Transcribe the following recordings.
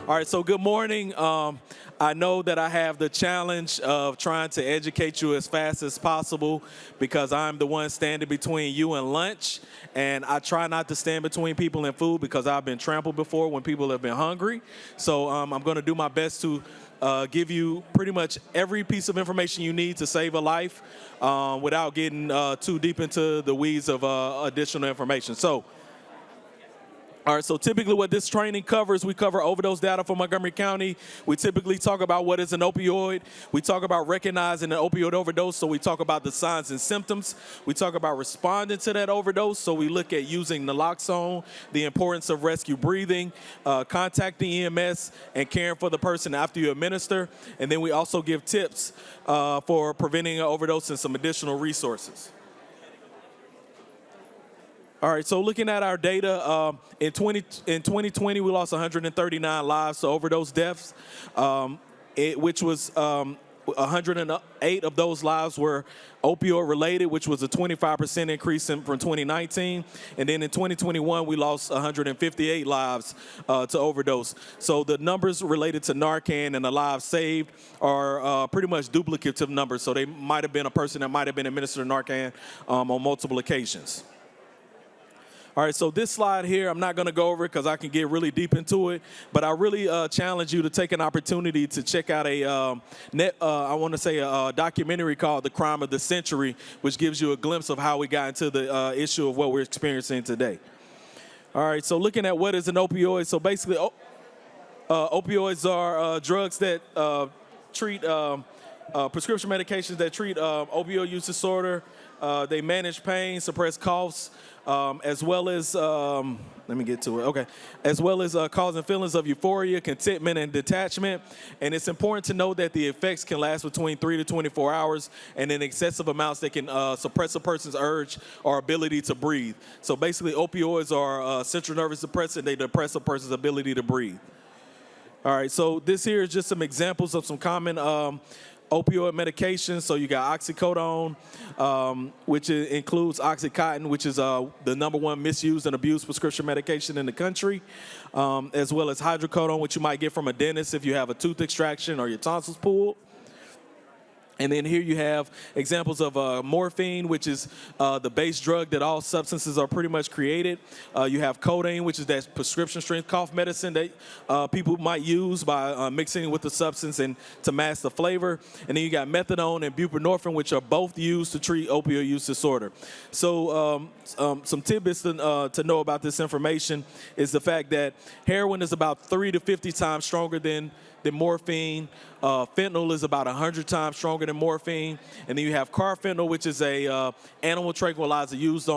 All right, so good morning. I know that I have the challenge of trying to educate you as fast as possible because I'm the one standing between you and lunch. And I try not to stand between people and food because I've been trampled before when people have been hungry. So I'm going to do my best to give you pretty much every piece of information you need to save a life without getting too deep into the weeds of additional information. So, all right, so typically what this training covers, we cover overdose data for Montgomery County. We typically talk about what is an opioid. We talk about recognizing an opioid overdose, so we talk about the signs and symptoms. We talk about responding to that overdose, so we look at using naloxone, the importance of rescue breathing, contacting EMS, and caring for the person after you administer. And then we also give tips for preventing an overdose and some additional resources. All right, so looking at our data, in 2020, we lost 139 lives to overdose deaths, which was 108 of those lives were opioid-related, which was a 25% increase from 2019. And then in 2021, we lost 158 lives to overdose. So the numbers related to Narcan and the lives saved are pretty much duplicative numbers. So they might have been a person that might have been administered Narcan on multiple occasions. All right, so this slide here, I'm not going to go over it because I can get really deep into it, but I really challenge you to take an opportunity to check out a documentary called The Crime of the Century, which gives you a glimpse of how we got into the issue of what we're experiencing today. All right, so looking at what is an opioid, so basically opioids are drugs that treat prescription medications that treat opioid use disorder. They manage pain, suppress coughs, as well as, as well as causing feelings of euphoria, contentment, and detachment. And it's important to know that the effects can last between 3 to 24 hours, and in excessive amounts they can suppress a person's urge or ability to breathe. So basically, opioids are central nervous depressant. They depress a person's ability to breathe. All right, so this here is just some examples of some common opioid medications. So you got oxycodone, which includes Oxycontin, which is the #1 misused and abused prescription medication in the country, as well as hydrocodone, which you might get from a dentist if you have a tooth extraction or your tonsils pulled. And then here you have examples of morphine, which is the base drug that all substances are pretty much created. You have codeine, which is that prescription-strength cough medicine that people might use by mixing with the substance and to mask the flavor. And then you got methadone and buprenorphine, which are both used to treat opioid use disorder. So some tidbits to know about this information is the fact that heroin is about 3 to 50 times stronger than morphine. Fentanyl is about 100 times stronger than morphine. And then you have carfentanil, which is a animal tranquilizer used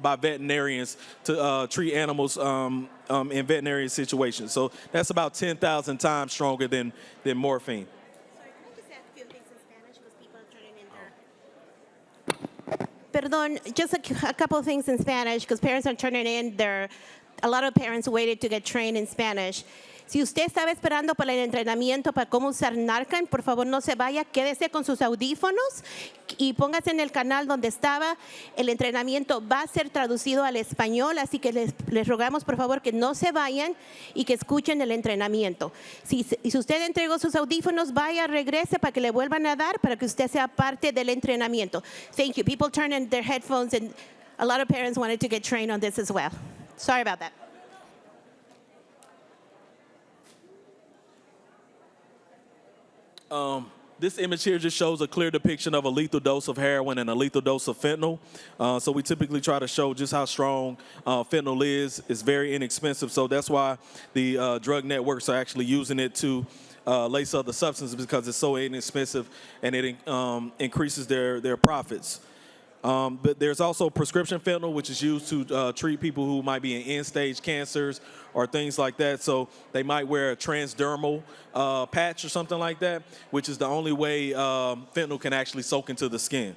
by veterinarians to treat animals in veterinary situations. So that's about 10,000 times stronger than morphine. Sorry, can I just add a few things in Spanish because people are turning in their... Perdón, just a couple of things in Spanish because parents are turning in a lot of parents waited to get trained in Spanish. Si usted estaba esperando para el entrenamiento para cómo usar Narcan, por favor no se vaya, quédese con sus audífonos y póngase en el canal donde estaba. El entrenamiento va a ser traducido al español, así que les rogamos por favor que no se vayan y que escuchen el entrenamiento. Si usted entregó sus audífonos, vaya, regrese para que le vuelvan a dar para que usted sea parte del entrenamiento. Thank you. People turn in their headphones and a lot of parents wanted to get trained on this as well. Sorry about that. This image here just shows a clear depiction of a lethal dose of heroin and a lethal dose of fentanyl. So we typically try to show just how strong fentanyl is. It's very inexpensive, so that's why the drug networks are actually using it to lace up the substances because it's so inexpensive and it increases their profits. But there's also prescription fentanyl, which is used to treat people who might be in end-stage cancers or things like that. So they might wear a transdermal patch or something like that, which is the only way fentanyl can actually soak into the skin.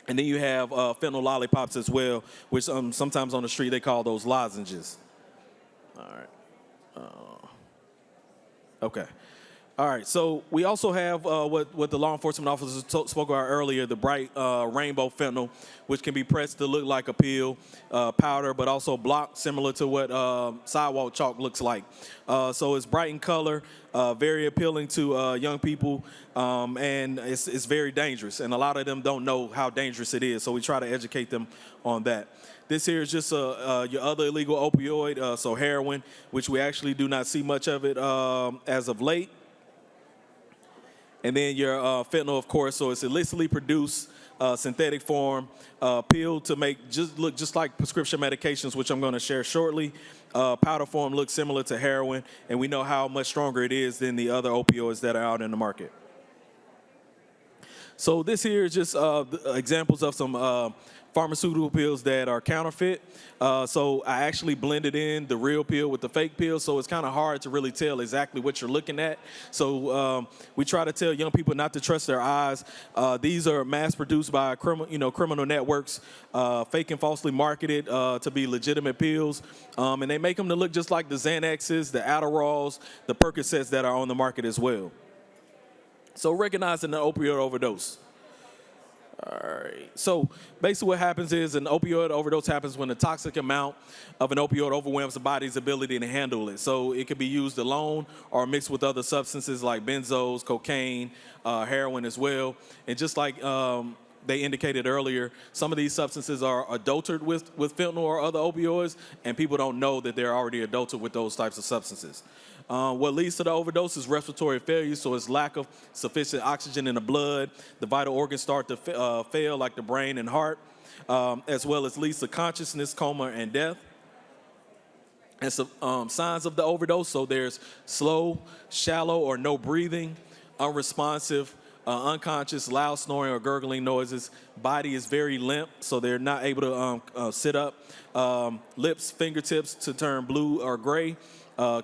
And then you have fentanyl lollipops as well, which sometimes on the street they call those lozenges. All right. Okay. All right, so we also have what the law enforcement officers spoke about earlier, the bright rainbow fentanyl, which can be pressed to look like a pill, powder, but also block, similar to what sidewalk chalk looks like. So it's bright in color, very appealing to young people, and it's very dangerous. And a lot of them don't know how dangerous it is, so we try to educate them on that. This here is just your other illegal opioid, so heroin, which we actually do not see much of it as of late. And then your fentanyl, of course, so it's illicitly produced synthetic form, pill to make look just like prescription medications, which I'm going to share shortly. Powder form looks similar to heroin, and we know how much stronger it is than the other opioids that are out in the market. So this here is just examples of some pharmaceutical pills that are counterfeit. So I actually blended in the real pill with the fake pill, so it's kind of hard to really tell exactly what you're looking at. So we try to tell young people not to trust their eyes. These are mass-produced by criminal networks, fake and falsely marketed to be legitimate pills, and they make them to look just like the Xanaxes, the Adderalls, the Percocets that are on the market as well. So recognizing the opioid overdose. All right. So basically what happens is an opioid overdose happens when the toxic amount of an opioid overwhelms the body's ability to handle it. So it can be used alone or mixed with other substances like benzos, cocaine, heroin as well. And just like they indicated earlier, some of these substances are adulterated with fentanyl or other opioids, and people don't know that they're already adulterated with those types of substances. What leads to the overdose is respiratory failure, so it's lack of sufficient oxygen in the blood. The vital organs start to fail, like the brain and heart, as well as leads to consciousness, coma, and death. And some signs of the overdose, so there's slow, shallow, or no breathing, unresponsive, unconscious, loud snoring or gurgling noises. Body is very limp, so they're not able to sit up. Lips, fingertips to turn blue or gray.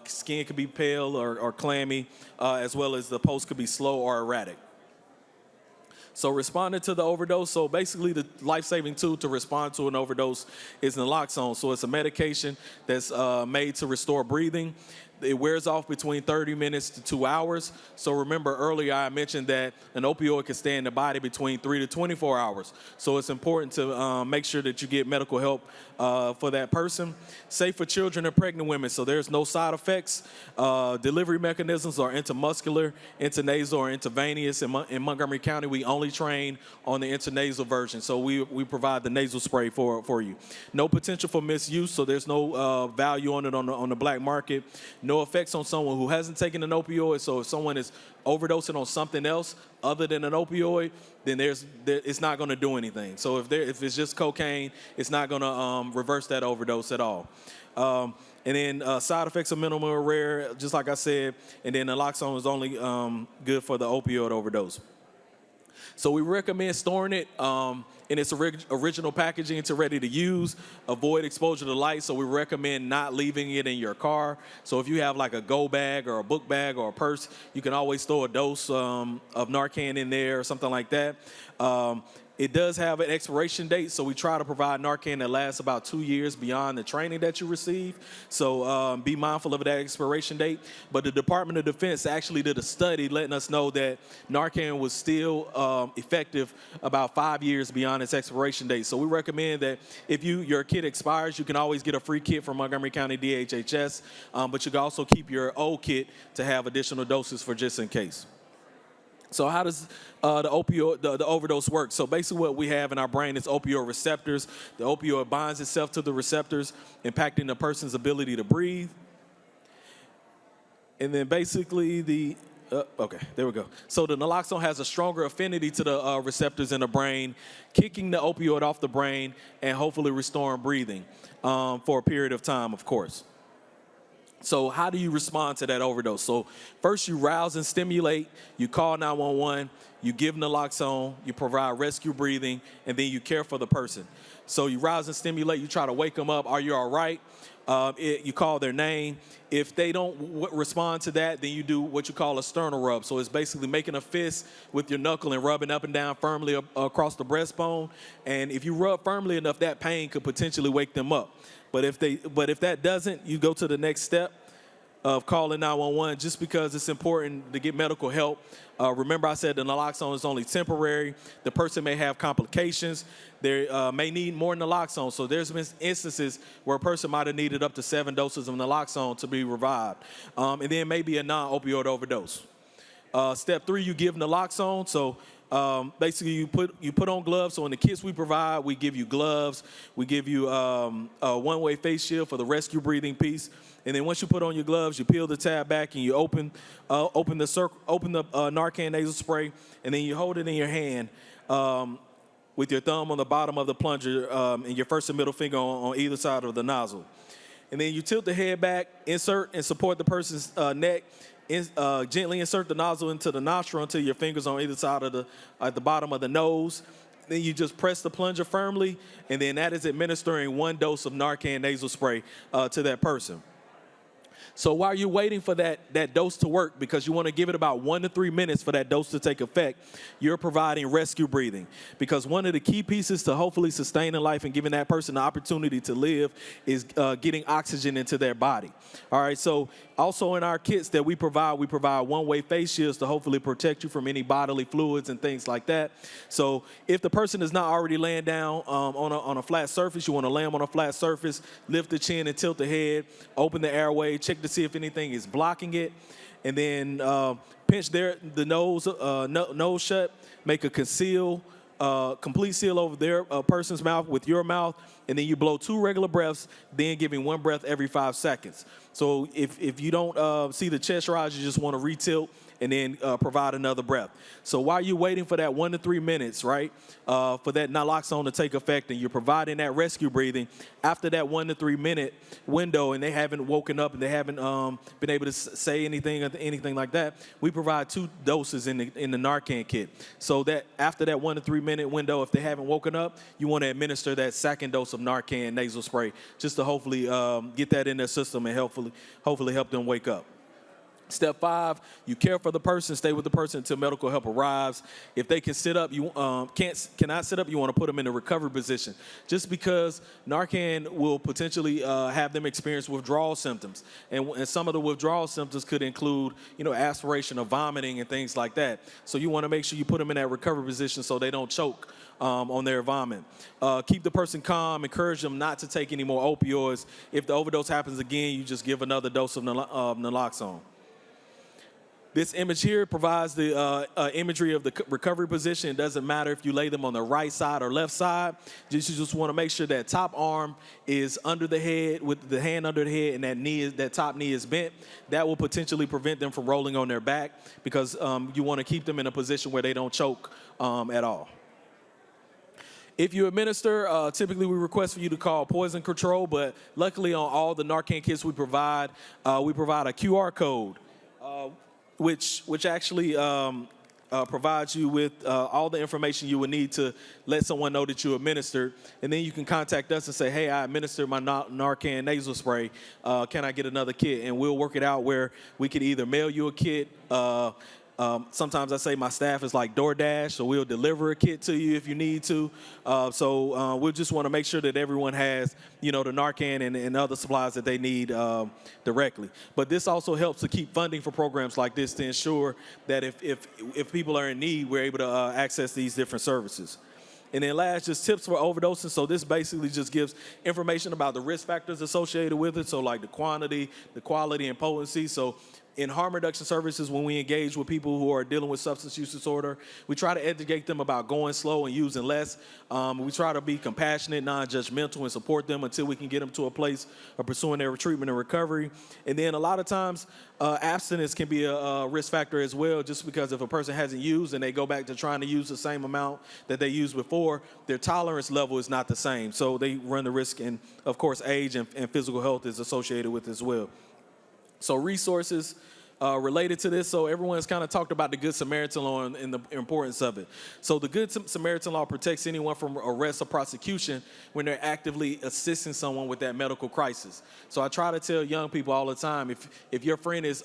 Skin could be pale or clammy, as well as the pulse could be slow or erratic. So responding to the overdose, so basically the life-saving tool to respond to an overdose is naloxone. So it's a medication that's made to restore breathing. It wears off between 30 minutes to 2 hours. So remember earlier I mentioned that an opioid can stay in the body between 3 to 24 hours. So it's important to make sure that you get medical help for that person. Safe for children and pregnant women, so there's no side effects. Delivery mechanisms are intramuscular, intranasal, or intravenous. In Montgomery County, we only train on the intranasal version, so we provide the nasal spray for you. No potential for misuse, so there's no value on it on the black market. No effects on someone who hasn't taken an opioid, so if someone is overdosing on something else other than an opioid, then it's not going to do anything. So if it's just cocaine, it's not going to reverse that overdose at all. And then side effects are minimal or rare, just like I said. And then naloxone is only good for the opioid overdose. So we recommend storing it in its original packaging until ready to use. Avoid exposure to light, so we recommend not leaving it in your car. So if you have like a go bag or a book bag or a purse, you can always throw a dose of Narcan in there or something like that. It does have an expiration date, so we try to provide Narcan that lasts about 2 years beyond the training that you receive. So be mindful of that expiration date. But the Department of Defense actually did a study letting us know that Narcan was still effective about 5 years beyond its expiration date. So we recommend that if your kit expires, you can always get a free kit from Montgomery County DHHS, but you can also keep your old kit to have additional doses for just in case. So how does the overdose work? So basically what we have in our brain is opioid receptors. The opioid binds itself to the receptors, impacting the person's ability to breathe. And then basically okay, there we go. So the naloxone has a stronger affinity to the receptors in the brain, kicking the opioid off the brain and hopefully restoring breathing for a period of time, of course. So how do you respond to that overdose? So first you rouse and stimulate, you call 911, you give naloxone, you provide rescue breathing, and then you care for the person. So you rouse and stimulate, you try to wake them up, are you all right? You call their name. If they don't respond to that, then you do what you call a sternal rub. So it's basically making a fist with your knuckle and rubbing up and down firmly across the breastbone. And if you rub firmly enough, that pain could potentially wake them up. But if that doesn't, you go to the next step, of calling 911 just because it's important to get medical help. Remember I said the naloxone is only temporary. The person may have complications. They may need more naloxone. So there's been instances where a person might have needed up to 7 doses of naloxone to be revived. And then maybe a non-opioid overdose. Step 3, you give naloxone. So basically you put on gloves. So in the kits we provide, we give you gloves. We give you a one-way face shield for the rescue breathing piece. And then once you put on your gloves, you peel the tab back and you open the Narcan nasal spray, and then you hold it in your hand with your thumb on the bottom of the plunger and your first and middle finger on either side of the nozzle. And then you tilt the head back, insert and support the person's neck. Gently insert the nozzle into the nostril until your fingers on either side of at the bottom of the nose. Then you just press the plunger firmly, and then that is administering 1 dose of Narcan nasal spray to that person. So while you're waiting for that dose to work, because you want to give it about 1 to 3 minutes for that dose to take effect, you're providing rescue breathing. Because one of the key pieces to hopefully sustaining life and giving that person the opportunity to live is getting oxygen into their body. All right, so also in our kits that we provide one-way face shields to hopefully protect you from any bodily fluids and things like that. So if the person is not already laying down on a flat surface, you want to lay them on a flat surface, lift the chin and tilt the head, open the airway, check to see if anything is blocking it, and then pinch the nose shut, make a complete seal over their person's mouth with your mouth, and then you blow 2 regular breaths, then giving 1 breath every 5 seconds. So if you don't see the chest rise, you just want to retilt and then provide another breath. So while you're waiting for that 1 to 3 minutes, right, for that naloxone to take effect, and you're providing that rescue breathing, after that 1 to 3 minute window, and they haven't woken up and they haven't been able to say anything like that, we provide 2 doses in the Narcan kit. So that after that 1 to 3 minute window, if they haven't woken up, you want to administer that 2nd dose of Narcan nasal spray just to hopefully get that in their system and hopefully help them wake up. Step 5, you care for the person, stay with the person until medical help arrives. If they can sit up, you cannot sit up, you want to put them in a recovery position. Just because Narcan will potentially have them experience withdrawal symptoms. And some of the withdrawal symptoms could include, aspiration or vomiting and things like that. So you want to make sure you put them in that recovery position so they don't choke on their vomit. Keep the person calm, encourage them not to take any more opioids. If the overdose happens again, you just give another dose of naloxone. This image here provides the imagery of the recovery position. It doesn't matter if you lay them on the right side or left side. You just want to make sure that top arm is under the head, with the hand under the head, and that top knee is bent. That will potentially prevent them from rolling on their back, because you want to keep them in a position where they don't choke at all. If you administer, typically we request for you to call poison control, but luckily on all the Narcan kits we provide a QR code, which actually provides you with all the information you would need to let someone know that you administered. And then you can contact us and say, hey, I administered my Narcan nasal spray. Can I get another kit? And we'll work it out where we could either mail you a kit. Sometimes I say my staff is like DoorDash, so we'll deliver a kit to you if you need to. So we'll just want to make sure that everyone has, the Narcan and other supplies that they need directly. But this also helps to keep funding for programs like this to ensure that if people are in need, we're able to access these different services. And then last, just tips for overdosing. So this basically just gives information about the risk factors associated with it. So like the quantity, the quality, and potency. So in harm reduction services, when we engage with people who are dealing with substance use disorder, we try to educate them about going slow and using less. We try to be compassionate, non-judgmental, and support them until we can get them to a place of pursuing their treatment and recovery. And then a lot of times, abstinence can be a risk factor as well, just because if a person hasn't used and they go back to trying to use the same amount that they used before, their tolerance level is not the same. So they run the risk, and of course, age and physical health is associated with it as well. So resources related to this. So everyone's kind of talked about the Good Samaritan law and the importance of it. So the Good Samaritan law protects anyone from arrest or prosecution when they're actively assisting someone with that medical crisis. So I try to tell young people all the time, if your friend is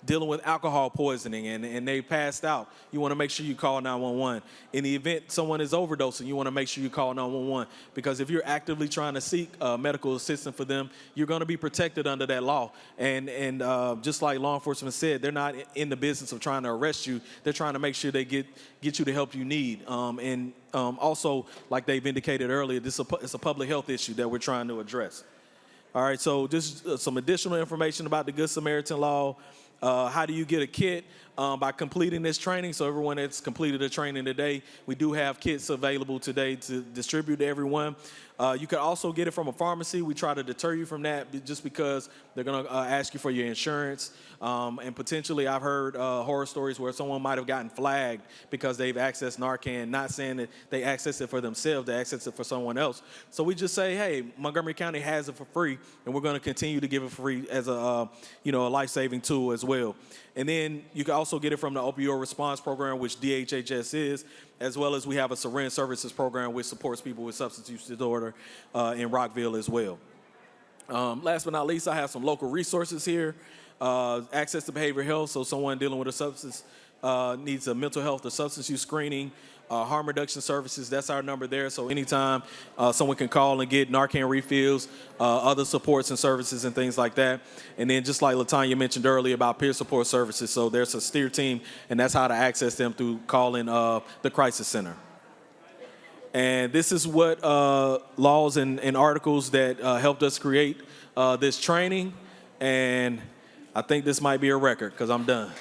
dealing with alcohol poisoning and they passed out, you want to make sure you call 911. In the event someone is overdosing, you want to make sure you call 911, because if you're actively trying to seek medical assistance for them, you're going to be protected under that law. And just like law enforcement said, they're not in the business of trying to arrest you. They're trying to make sure they get you the help you need. Also, like they've indicated earlier, it's a public health issue that we're trying to address. All right, so just some additional information about the Good Samaritan Law. How do you get a kit? By completing this training. So everyone that's completed the training today, we do have kits available today to distribute to everyone. You can also get it from a pharmacy. We try to deter you from that just because they're going to ask you for your insurance. And potentially I've heard horror stories where someone might have gotten flagged because they've accessed Narcan, not saying that they access it for themselves, they access it for someone else. So we just say, hey, Montgomery County has it for free, and we're going to continue to give it for free as a life-saving tool as well. And then you can also get it from the Opioid Response Program, which DHHS is, as well as we have a Syringe Services Program, which supports people with substance use disorder in Rockville as well. Last but not least, I have some local resources here. Access to behavioral health, so someone dealing with a substance needs a mental health or substance use screening. Harm reduction services, that's our number there. So anytime someone can call and get Narcan refills, other supports and services and things like that. And then just like LaTanya mentioned earlier about peer support services, so there's a steer team, and that's how to access them through calling the crisis center. And this is what laws and articles that helped us create this training. And I think this might be a record because I'm done.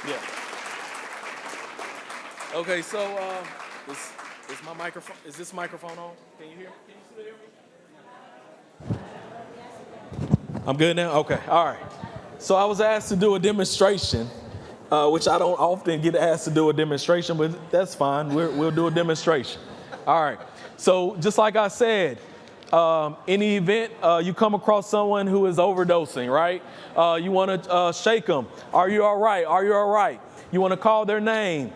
Yeah. Okay, so is my microphone? Is this microphone on? Can you hear me? Can you still hear me? I'm good now. Okay. All right. So I was asked to do a demonstration, which I don't often get asked to do a demonstration, but that's fine. We'll do a demonstration. All right. So just like I said, in the event you come across someone who is overdosing, right? You want to shake them. Are you all right? Are you all right? You want to call their name.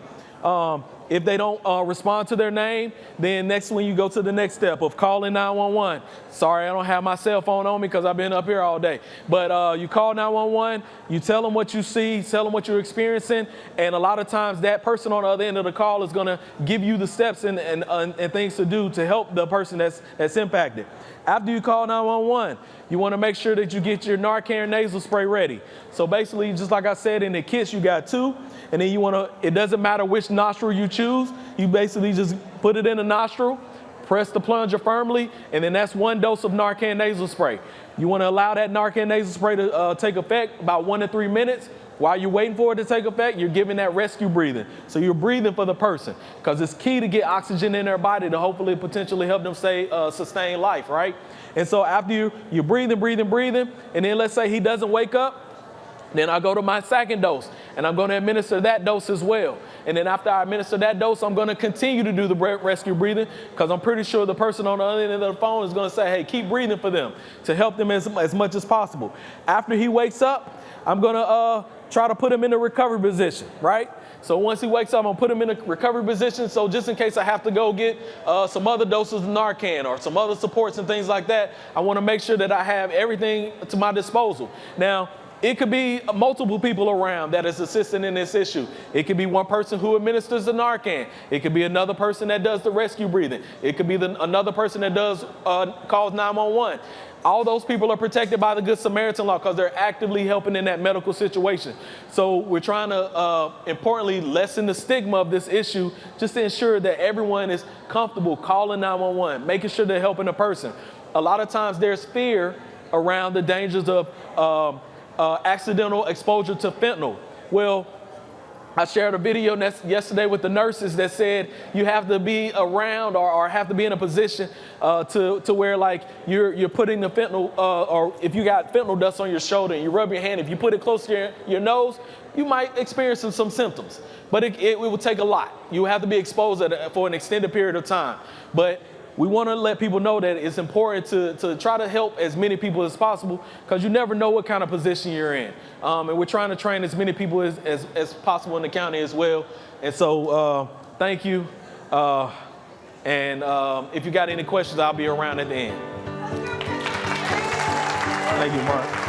If they don't respond to their name, then next when you go to the next step of calling 911. Sorry, I don't have my cell phone on me because I've been up here all day. But you call 911, you tell them what you see, tell them what you're experiencing, and a lot of times that person on the other end of the call is going to give you the steps and things to do to help the person that's impacted. After you call 911, you want to make sure that you get your Narcan nasal spray ready. So basically, just like I said, in the kits, you got 2. And then you want to, it doesn't matter which nostril you choose. You basically just put it in the nostril, press the plunger firmly, and then that's 1 dose of Narcan nasal spray. You want to allow that Narcan nasal spray to take effect about 1 to 3 minutes. While you're waiting for it to take effect, you're giving that rescue breathing. So you're breathing for the person because it's key to get oxygen in their body to hopefully potentially help them sustain life, right? And so after you're breathing, and then let's say he doesn't wake up, then I go to my 2nd dose, and I'm going to administer that dose as well. And then after I administer that dose, I'm going to continue to do the rescue breathing because I'm pretty sure the person on the other end of the phone is going to say, hey, keep breathing for them to help them as much as possible. After he wakes up, I'm going to try to put him in a recovery position, right? So once he wakes up, I'm going to put him in a recovery position. So just in case I have to go get some other doses of Narcan or some other supports and things like that, I want to make sure that I have everything to my disposal. Now, it could be multiple people around that is assisting in this issue. It could be one person who administers the Narcan. It could be another person that does the rescue breathing. It could be another person that does calls 911. All those people are protected by the Good Samaritan Law because they're actively helping in that medical situation. So we're trying to, importantly, lessen the stigma of this issue just to ensure that everyone is comfortable calling 911, making sure they're helping a person. A lot of times there's fear around the dangers of accidental exposure to fentanyl. Well, I shared a video yesterday with the nurses that said you have to be around or have to be in a position to where like you're putting the fentanyl or if you got fentanyl dust on your shoulder and you rub your hand, if you put it close to your nose, you might experience some symptoms. But it will take a lot. You have to be exposed for an extended period of time. But we want to let people know that it's important to try to help as many people as possible because you never know what kind of position you're in. And we're trying to train as many people as possible in the county as well. And so thank you. And if you got any questions, I'll be around at the end. Thank you, Mark.